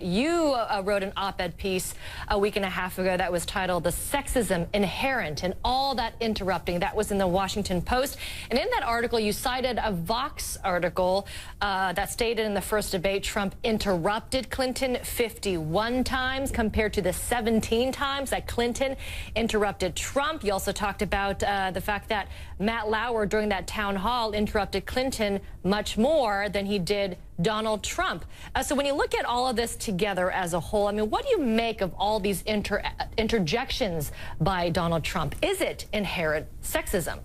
You wrote an op-ed piece a week and a half ago that was titled "The Sexism Inherent in All That Interrupting." That was in the Washington Post. And in that article, you cited a Vox article that stated in the first debate Trump interrupted Clinton 51 times compared to the 17 times that Clinton interrupted Trump. You also talked about the fact that Matt Lauer during that town hall interrupted Clinton much more than he did Donald Trump. So when you look at all of this together as a whole, I mean, what do you make of all these interjections by Donald Trump? Is it inherent sexism?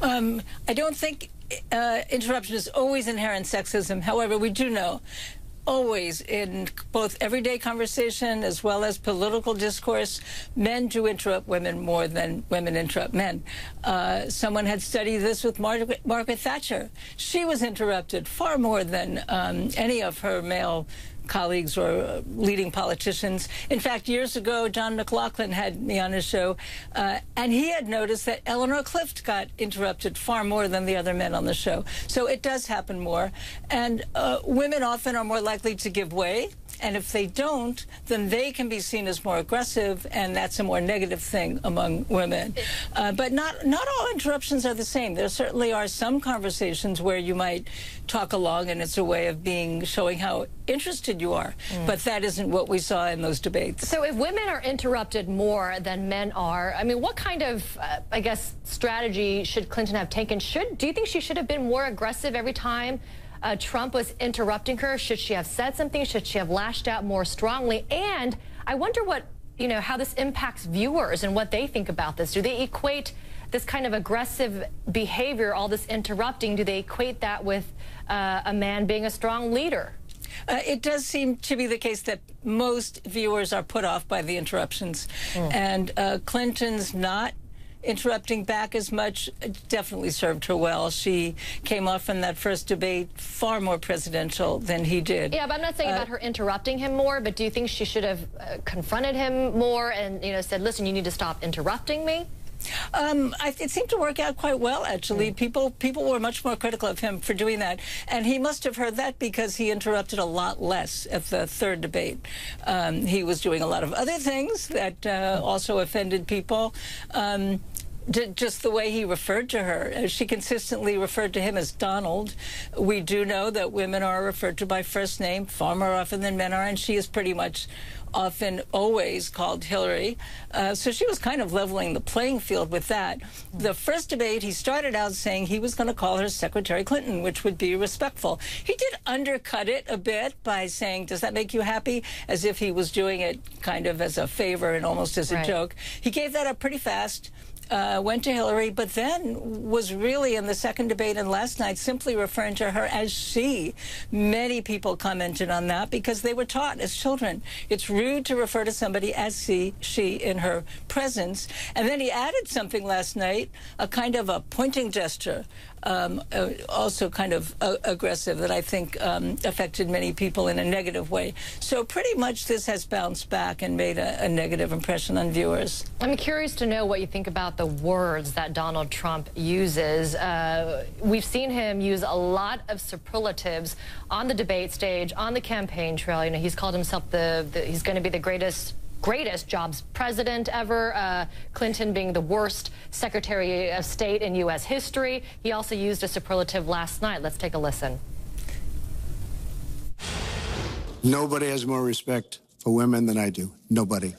I don't think interruption is always inherent sexism. However, we do know always in both everyday conversation as well as political discourse, men do interrupt women more than women interrupt men. Someone had studied this with Margaret Thatcher. She was interrupted far more than any of her male colleagues or leading politicians. In fact, years ago, John McLaughlin had me on his show, and he had noticed that Eleanor Clift got interrupted far more than the other men on the show. So it does happen more. And women often are more likely to give way. And if they don't, then they can be seen as more aggressive, and that's a more negative thing among women. But not all interruptions are the same. There certainly are some conversations where you might talk along, and it's a way of showing how interested you are. But that isn't what we saw in those debates. So if women are interrupted more than men are, I mean, what kind of, I guess, strategy should Clinton have taken? Do you think she should have been more aggressive every time Trump was interrupting her? Should she have said something? Should she have lashed out more strongly? And I wonder what, how this impacts viewers and what they think about this. Do they equate this kind of aggressive behavior, all this interrupting, do they equate that with a man being a strong leader? It does seem to be the case that most viewers are put off by the interruptions. And Clinton's not interrupting back as much definitely served her well. She came off from that first debate far more presidential than he did. Yeah, but I'm not saying about her interrupting him more, but do you think she should have confronted him more and, said, listen, you need to stop interrupting me? It seemed to work out quite well, actually. People were much more critical of him for doing that. And he must have heard that because he interrupted a lot less at the third debate. He was doing a lot of other things that also offended people. Just the way he referred to her. She consistently referred to him as Donald. We do know that women are referred to by first name far more often than men are, and she is pretty much often always called Hillary. So she was kind of leveling the playing field with that. The first debate, he started out saying he was going to call her Secretary Clinton, which would be respectful. He did undercut it a bit by saying, does that make you happy? As if he was doing it kind of as a favor and almost as a joke. He gave that up pretty fast. Went to Hillary, but then was really in the second debate and last night simply referring to her as she. Many people commented on that because they were taught as children it's rude to refer to somebody as she in her presence. And then he added something last night, a kind of a pointing gesture, also kind of aggressive, that I think affected many people in a negative way. So pretty much this has bounced back and made a negative impression on viewers. I'm curious to know what you think about the words that Donald Trump uses. We've seen him use a lot of superlatives on the debate stage, on the campaign trail. He's called himself he's going to be the greatest jobs president ever, Clinton being the worst Secretary of State in U.S. history. He also used a superlative last night. Let's take a listen. Nobody has more respect for women than I do. Nobody.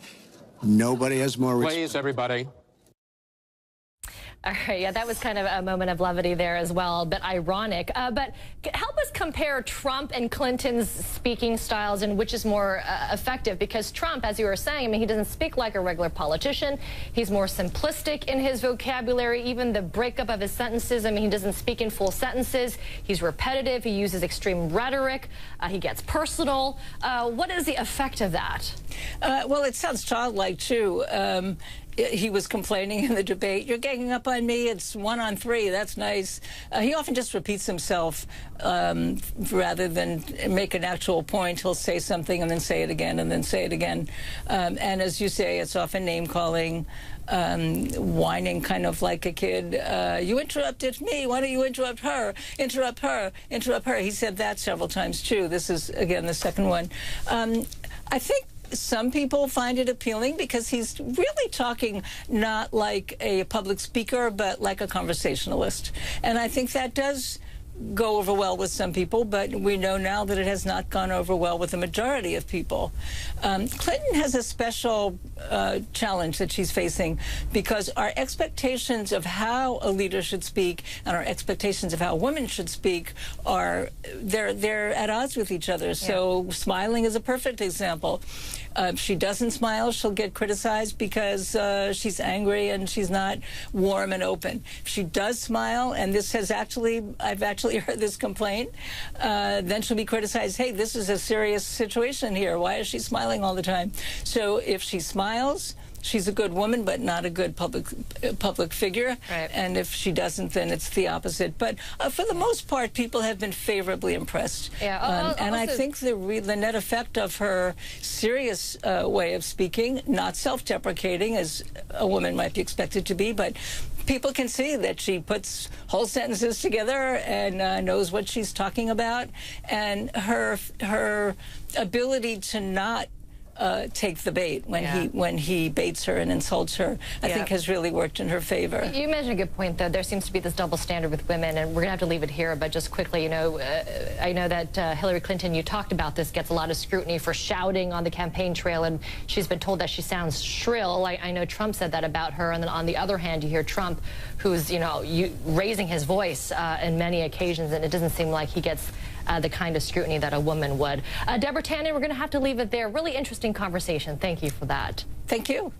Nobody has more respect. Please, everybody. All right, yeah, that was kind of a moment of levity there as well, but ironic. But help us compare Trump and Clinton's speaking styles and which is more effective, because Trump, as you were saying, I mean, he doesn't speak like a regular politician. He's more simplistic in his vocabulary. Even the breakup of his sentences, I mean, he doesn't speak in full sentences. He's repetitive. He uses extreme rhetoric. He gets personal. What is the effect of that? Well, it sounds childlike, too. He was complaining in the debate, you're ganging up on me, it's 1 on 3, that's nice. He often just repeats himself rather than make an actual point. He'll say something and then say it again and then say it again. And as you say, it's often name-calling, whining kind of like a kid. You interrupted me, why don't you interrupt her? Interrupt her, interrupt her. He said that several times, too. This is, again, the second one. I think some people find it appealing because he's really talking not like a public speaker, but like a conversationalist. And I think that does go over well with some people, but we know now that it has not gone over well with the majority of people. Clinton has a special challenge that she's facing because our expectations of how a leader should speak and our expectations of how women should speak they're at odds with each other. So smiling is a perfect example. If she doesn't smile, she'll get criticized because she's angry and she's not warm and open. If she does smile, and I've actually heard this complaint, then she'll be criticized, hey, this is a serious situation here. Why is she smiling all the time? So if she smiles, she's a good woman, but not a good public figure. Right. And if she doesn't, then it's the opposite. But for the most part, people have been favorably impressed. Yeah. And I think the net effect of her serious way of speaking, not self-deprecating as a woman might be expected to be, but people can see that she puts whole sentences together and knows what she's talking about, and her ability to not take the bait when he baits her and insults her, I think has really worked in her favor. You mentioned a good point, though. There seems to be this double standard with women, and we're going to have to leave it here. But just quickly, you know, I know that Hillary Clinton, you talked about this, gets a lot of scrutiny for shouting on the campaign trail, and she's been told that she sounds shrill. I know Trump said that about her, and then on the other hand, you hear Trump, who's, you know, raising his voice in many occasions, and it doesn't seem like he gets the kind of scrutiny that a woman would. Deborah Tannen, we're going to have to leave it there. Really interesting conversation. Thank you for that. Thank you.